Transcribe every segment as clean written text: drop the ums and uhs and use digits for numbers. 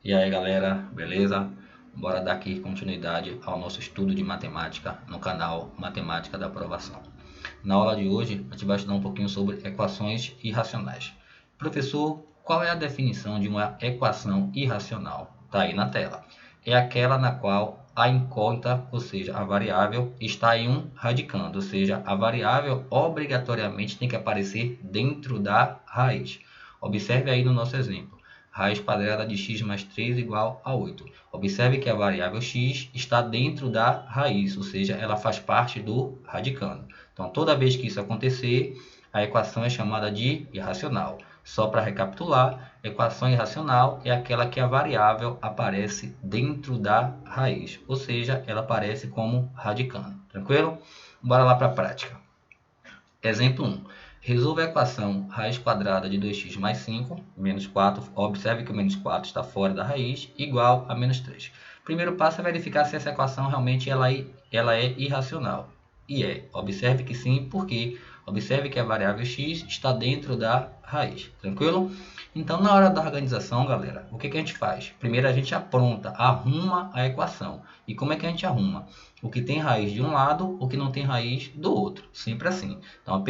E aí galera, beleza? Bora dar aqui continuidade ao nosso estudo de matemática no canal Matemática da Aprovação. Na aula de hoje a gente vai estudar um pouquinho sobre equações irracionais. Professor, qual é a definição de uma equação irracional? Está aí na tela. É aquela na qual a incógnita, ou seja, a variável, está em um radicando, ou seja, a variável obrigatoriamente tem que aparecer dentro da raiz. Observe aí no nosso exemplo. Raiz quadrada de x mais 3 igual a 8. Observe que a variável x está dentro da raiz, ou seja, ela faz parte do radicando. Então, toda vez que isso acontecer, a equação é chamada de irracional. Só para recapitular, equação irracional é aquela que a variável aparece dentro da raiz, ou seja, ela aparece como radicando. Tranquilo? Bora lá para a prática. Exemplo 1. Resolva a equação raiz quadrada de 2x mais 5, menos 4, observe que o menos 4 está fora da raiz, igual a menos 3. Primeiro passo é verificar se essa equação realmente ela é irracional. E observe que sim, porque observe que a variável x está dentro da raiz, tranquilo? Então, na hora da organização, galera, o que a gente faz? Primeiro a gente apronta, arruma a equação. E como é que a gente arruma? O que tem raiz de um lado, o que não tem raiz do outro. Sempre assim. Então,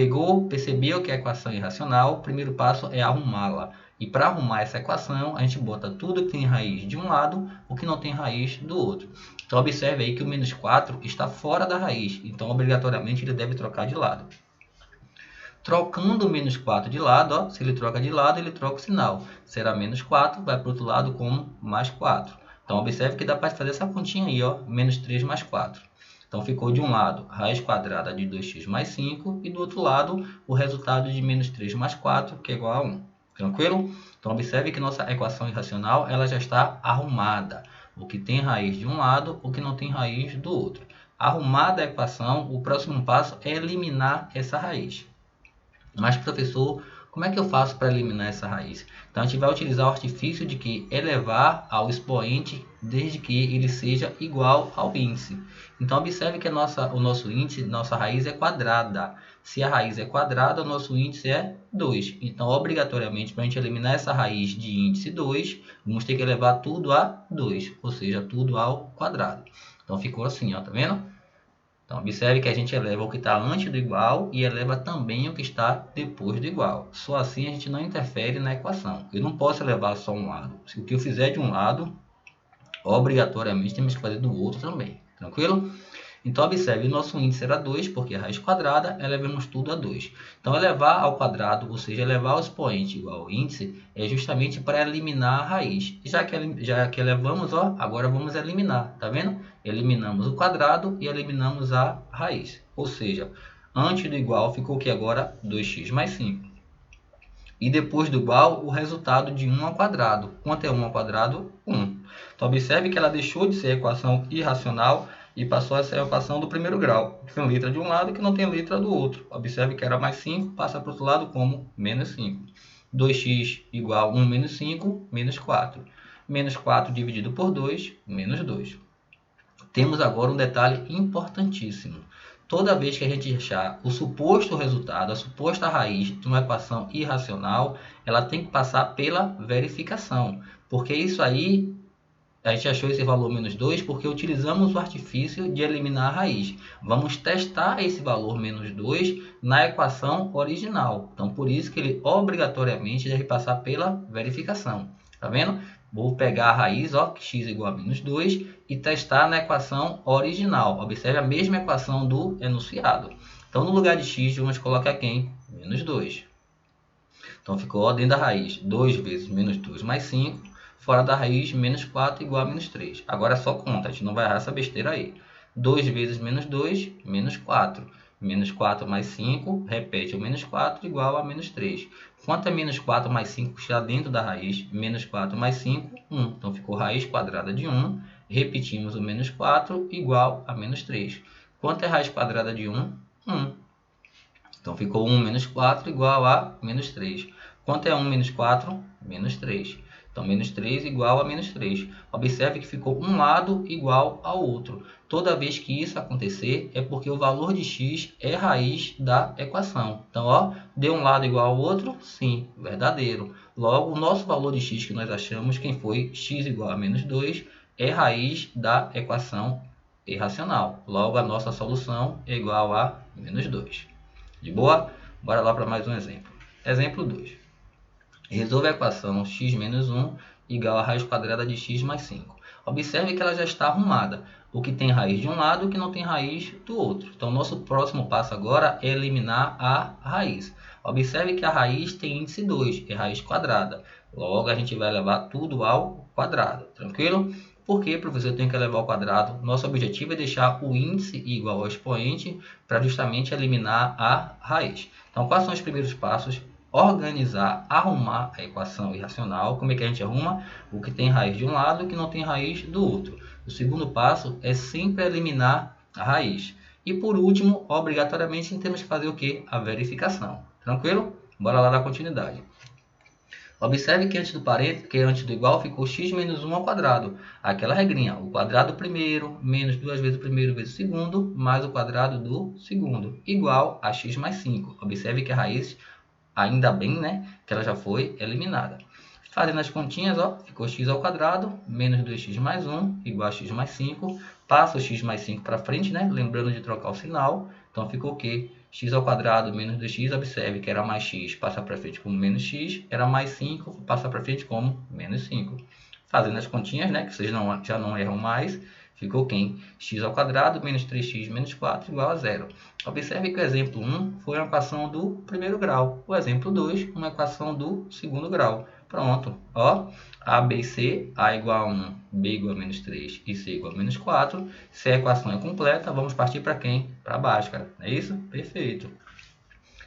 percebeu que a equação é irracional, o primeiro passo é arrumá-la. E para arrumar essa equação, a gente bota tudo que tem raiz de um lado, o que não tem raiz do outro. Então, observe aí que o menos 4 está fora da raiz. Então, obrigatoriamente, ele deve trocar de lado. Trocando o menos 4 de lado, ó, se ele troca de lado, ele troca o sinal. Será menos 4, vai para o outro lado como mais 4. Então, observe que dá para fazer essa continha aí, ó, menos 3 mais 4. Então, ficou de um lado raiz quadrada de 2x mais 5 e do outro lado o resultado de menos 3 mais 4, que é igual a 1. Tranquilo? Então, observe que nossa equação irracional ela já está arrumada. O que tem raiz de um lado, o que não tem raiz do outro. Arrumada a equação, o próximo passo é eliminar essa raiz. Mas, professor, como é que eu faço para eliminar essa raiz? Então, a gente vai utilizar o artifício de que elevar ao expoente desde que ele seja igual ao índice. Então, observe que o nosso índice, nossa raiz é quadrada. Se a raiz é quadrada, o nosso índice é 2. Então, obrigatoriamente, para a gente eliminar essa raiz de índice 2, vamos ter que elevar tudo a 2, ou seja, tudo ao quadrado. Então, ficou assim, ó, tá vendo? Então, observe que a gente eleva o que está antes do igual e eleva também o que está depois do igual. Só assim a gente não interfere na equação. Eu não posso elevar só um lado. Se o que eu fizer de um lado, obrigatoriamente temos que fazer do outro também. Tranquilo? Então, observe, o nosso índice era 2, porque a raiz quadrada, elevamos tudo a 2. Então, elevar ao quadrado, ou seja, elevar o expoente igual ao índice, é justamente para eliminar a raiz. Já que elevamos, ó, agora vamos eliminar, tá vendo? Eliminamos o quadrado e eliminamos a raiz. Ou seja, antes do igual ficou o que agora? 2x mais 5. E depois do igual, o resultado de 1 ao quadrado. Quanto é 1 ao quadrado? 1. Então, observe que ela deixou de ser a equação irracional e passou a ser a equação do primeiro grau, que tem letra de um lado e que não tem letra do outro. Observe que era mais 5, passa para o outro lado como menos 5. 2x igual 1 menos 5, menos 4. Menos 4 dividido por 2, menos 2. Temos agora um detalhe importantíssimo. Toda vez que a gente achar o suposto resultado, a suposta raiz de uma equação irracional, ela tem que passar pela verificação. Porque isso aí, a gente achou esse valor menos 2 porque utilizamos o artifício de eliminar a raiz. Vamos testar esse valor menos 2 na equação original. Então, por isso que ele obrigatoriamente deve passar pela verificação. Tá vendo? Vou pegar a raiz, ó, x igual a menos 2, e testar na equação original. Observe a mesma equação do enunciado. Então, no lugar de x, vamos colocar quem? Menos 2. Então, ficou dentro da raiz 2 vezes menos 2 mais 5. Fora da raiz, menos 4 igual a menos 3. Agora é só conta, a gente não vai errar essa besteira aí. 2 vezes menos 2, menos 4. Menos 4 mais 5, repete o menos 4 igual a menos 3. Quanto é menos 4 mais 5 que está dentro da raiz? Menos 4 mais 5, 1. Então, ficou raiz quadrada de 1. Repetimos o menos 4 igual a menos 3. Quanto é raiz quadrada de 1? 1. Então, ficou 1 menos 4 igual a menos 3. Quanto é 1 menos 4? Menos 3. Então, menos 3 igual a menos 3. Observe que ficou um lado igual ao outro. Toda vez que isso acontecer, é porque o valor de x é raiz da equação. Então, ó, deu um lado igual ao outro? Sim, verdadeiro. Logo, o nosso valor de x que nós achamos, quem foi x igual a menos 2, é raiz da equação irracional. Logo, a nossa solução é igual a menos 2. De boa? Bora lá para mais um exemplo. Exemplo 2. Resolva a equação x menos 1 igual a raiz quadrada de x mais 5. Observe que ela já está arrumada. O que tem raiz de um lado e o que não tem raiz do outro. Então, nosso próximo passo agora é eliminar a raiz. Observe que a raiz tem índice 2, é raiz quadrada. Logo, a gente vai levar tudo ao quadrado. Tranquilo? Por que, professor, eu tenho que levar ao quadrado? Nosso objetivo é deixar o índice igual ao expoente para justamente eliminar a raiz. Então, quais são os primeiros passos? Organizar, arrumar a equação irracional. Como é que a gente arruma? O que tem raiz de um lado e o que não tem raiz do outro. O segundo passo é sempre eliminar a raiz. E por último, obrigatoriamente, temos que fazer o quê? A verificação. Tranquilo? Bora lá dar continuidade. Observe que antes do parênteses, que antes do igual, ficou x menos 1 ao quadrado. Aquela regrinha, o quadrado do primeiro, menos 2 vezes o primeiro vezes o segundo, mais o quadrado do segundo, igual a x mais 5. Observe que a raiz, ainda bem, né, que ela já foi eliminada. Fazendo as continhas, ó, ficou x ao quadrado, menos 2x mais 1, igual a x mais 5. Passa o x mais 5 para frente, né, lembrando de trocar o sinal. Então, ficou o quê? X ao quadrado menos 2x, observe que era mais x, passa para frente como menos x, era mais 5, passa para frente como menos 5. Fazendo as continhas, né, que vocês já não erram mais, ficou quem? X ao quadrado menos 3x menos 4 igual a 0. Observe que o exemplo 1 foi uma equação do primeiro grau, o exemplo 2, uma equação do segundo grau. Pronto, ó, A, B e C, A igual a 1, B igual a menos 3 e C igual a menos 4. Se a equação é completa, vamos partir para quem? Para a Bhaskara, não é isso? Perfeito.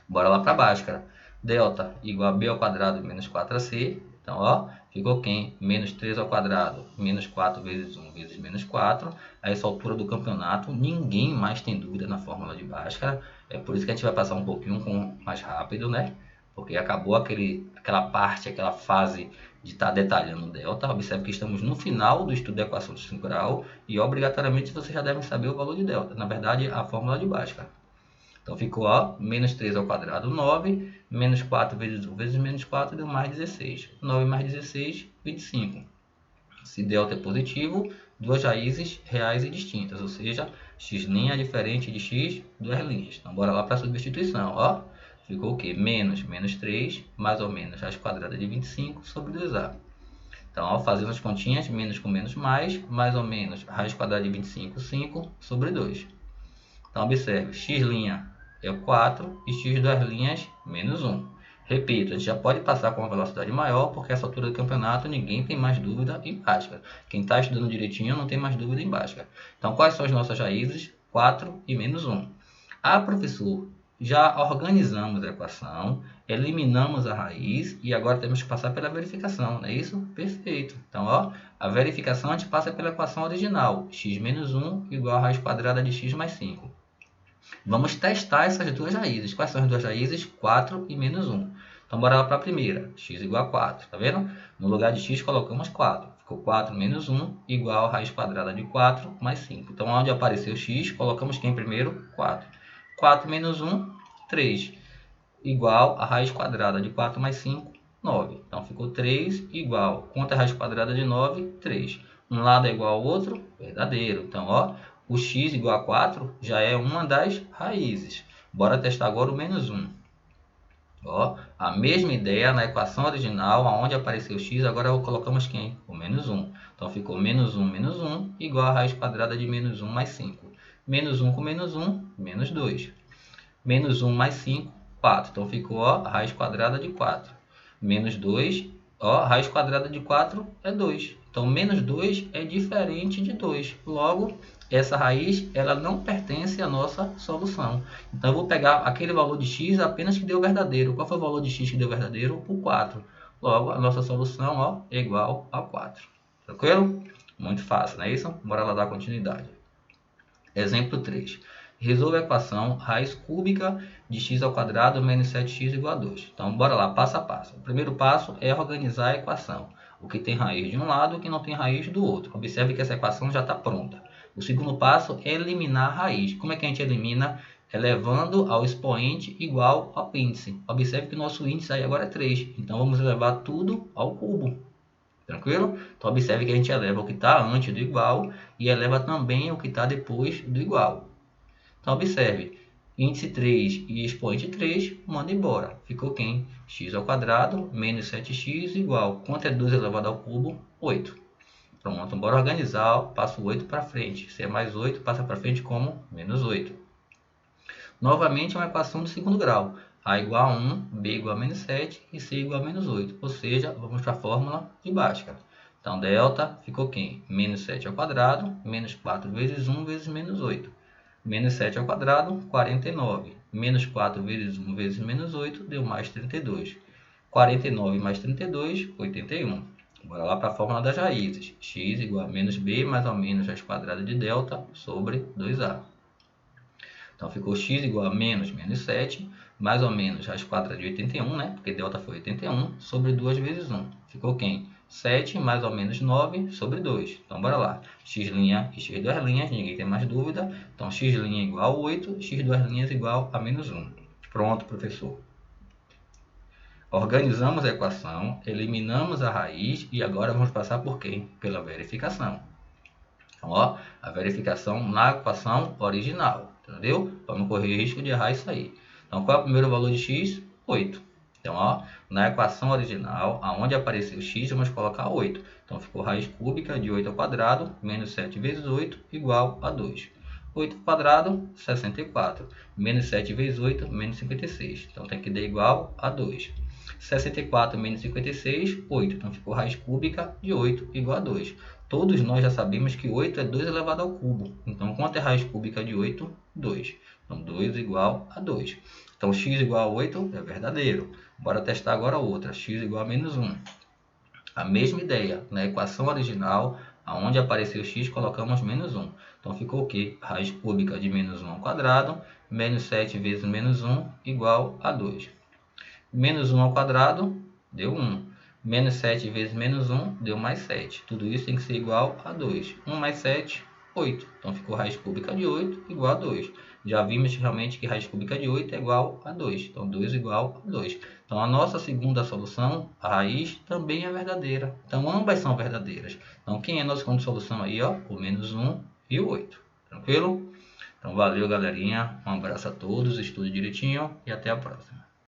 Bora lá para a Bhaskara. Delta igual a B ao quadrado menos 4AC. Então, ó, ficou quem? Menos 3 ao quadrado, menos 4 vezes 1 vezes menos 4. A essa altura do campeonato, ninguém mais tem dúvida na fórmula de Bhaskara. É por isso que a gente vai passar um pouquinho mais rápido, né? Porque acabou aquela parte, aquela fase de estar detalhando o delta. Observe que estamos no final do estudo da equação de segundo grau e obrigatoriamente vocês já devem saber o valor de delta. Na verdade, a fórmula de Bhaskara. Então ficou, ó, menos 3 ao quadrado, 9, menos 4 vezes 1 vezes menos 4 deu mais 16. 9 mais 16, 25. Se delta é positivo, duas raízes reais e distintas, ou seja, x' é diferente de x, duas linhas. Então bora lá para a substituição, ó. Ficou o quê? Menos 3, mais ou menos, raiz quadrada de 25 sobre 2a. Então, ó, fazendo as continhas, menos com menos mais ou menos, raiz quadrada de 25, 5 sobre 2. Então, observe, x' é 4 e x duas linhas, menos 1. Repito, a gente já pode passar com uma velocidade maior, porque essa altura do campeonato ninguém tem mais dúvida em Bhaskara. Quem está estudando direitinho não tem mais dúvida em Bhaskara. Então, quais são as nossas raízes? 4 e menos 1. Ah, professor, já organizamos a equação, eliminamos a raiz e agora temos que passar pela verificação, não é isso? Perfeito. Então, ó, a verificação a gente passa pela equação original, x menos 1 igual a raiz quadrada de x mais 5. Vamos testar essas duas raízes. Quais são as duas raízes? 4 e menos 1. Então, bora lá para a primeira, x igual a 4, tá vendo? No lugar de x colocamos 4. Ficou 4 menos 1 igual a raiz quadrada de 4 mais 5. Então, onde apareceu x, colocamos quem primeiro? 4. 4 menos 1, 3, igual a raiz quadrada de 4 mais 5, 9. Então, ficou 3 igual, quanto é a raiz quadrada de 9? 3. Um lado é igual ao outro? Verdadeiro. Então, ó, o x igual a 4 já é uma das raízes. Bora testar agora o menos 1. Ó, a mesma ideia na equação original, onde apareceu x, agora colocamos quem? O menos 1. Então, ficou menos 1 igual a raiz quadrada de menos 1 mais 5. Menos 1 com menos 1, menos 2. Menos 1 mais 5, 4. Então, ficou, ó, a raiz quadrada de 4. Menos 2, ó, a raiz quadrada de 4 é 2. Então, menos 2 é diferente de 2. Logo, essa raiz ela não pertence à nossa solução. Então, eu vou pegar aquele valor de x apenas que deu verdadeiro. Qual foi o valor de x que deu verdadeiro? O 4. Logo, a nossa solução, ó, é igual a 4. Tranquilo? Muito fácil, não é isso? Bora lá dar continuidade. Exemplo 3. Resolva a equação raiz cúbica de x ao quadrado menos 7x igual a 2. Então, bora lá, passo a passo. O primeiro passo é organizar a equação. o que tem raiz de um lado e o que não tem raiz do outro. Observe que essa equação já está pronta. O segundo passo é eliminar a raiz. Como é que a gente elimina? Elevando ao expoente igual ao índice. Observe que o nosso índice aí agora é 3. Então vamos elevar tudo ao cubo. Tranquilo? Então observe que a gente eleva o que está antes do igual e eleva também o que está depois do igual. Então observe, índice 3 e expoente 3, manda embora. Ficou quem? X ao quadrado menos 7x igual. Quanto é 2 elevado ao cubo? 8. Pronto, bora organizar. Passo 8 para frente. Se é mais 8, passa para frente como menos 8. Novamente é uma equação do segundo grau. A igual a 1, B igual a menos 7 e C igual a menos 8. Ou seja, vamos para a fórmula de Bhaskara. Então, delta ficou quem? Menos 7 ao quadrado, menos 4 vezes 1 vezes menos 8. Menos 7 ao quadrado, 49. Menos 4 vezes 1 vezes menos 8 deu mais 32. 49 mais 32, 81. Bora lá para a fórmula das raízes. X igual a menos B mais ou menos raiz quadrada de delta sobre 2A. Então ficou x igual a menos 7, mais ou menos raiz quadrada de 81, né? Porque delta foi 81, sobre 2 vezes 1. Ficou quem? 7 mais ou menos 9 sobre 2. Então, bora lá. X' e x2', ninguém tem mais dúvida. Então, x' igual a 8, x2' igual a menos 1. Pronto, professor. Organizamos a equação, eliminamos a raiz e agora vamos passar por quem? Pela verificação. Então, ó, a verificação na equação original. Entendeu? Para não correr risco de errar isso aí. Então, qual é o primeiro valor de x? 8. Então, ó, na equação original, aonde apareceu x, vamos colocar 8. Então, ficou raiz cúbica de 8 ao quadrado, menos 7 vezes 8, igual a 2. 8 ao quadrado, 64. Menos 7 vezes 8, menos 56. Então, tem que dar igual a 2. 64 menos 56, 8. Então, ficou raiz cúbica de 8 igual a 2. Todos nós já sabemos que 8 é 2 elevado ao cubo. Então, quanto é raiz cúbica de 8? 2. Então, 2 igual a 2. Então, x igual a 8 é verdadeiro. Bora testar agora outra. X igual a menos 1. A mesma ideia. Na equação original, aonde apareceu x, colocamos menos 1. Então, ficou o quê? Raiz cúbica de menos 1 ao quadrado, menos 7 vezes menos 1, igual a 2. Menos 1 ao quadrado, deu 1. Menos 7 vezes menos 1, deu mais 7. Tudo isso tem que ser igual a 2. 1 mais 7, 8. Então, ficou raiz cúbica de 8 igual a 2. Já vimos realmente que raiz cúbica de 8 é igual a 2. Então, 2 igual a 2. Então, a nossa segunda solução, a raiz, também é verdadeira. Então, ambas são verdadeiras. Então, quem é a nossa segunda solução aí? Ó? O menos 1 e o 8. Tranquilo? Então, valeu, galerinha. Um abraço a todos. Estude direitinho e até a próxima.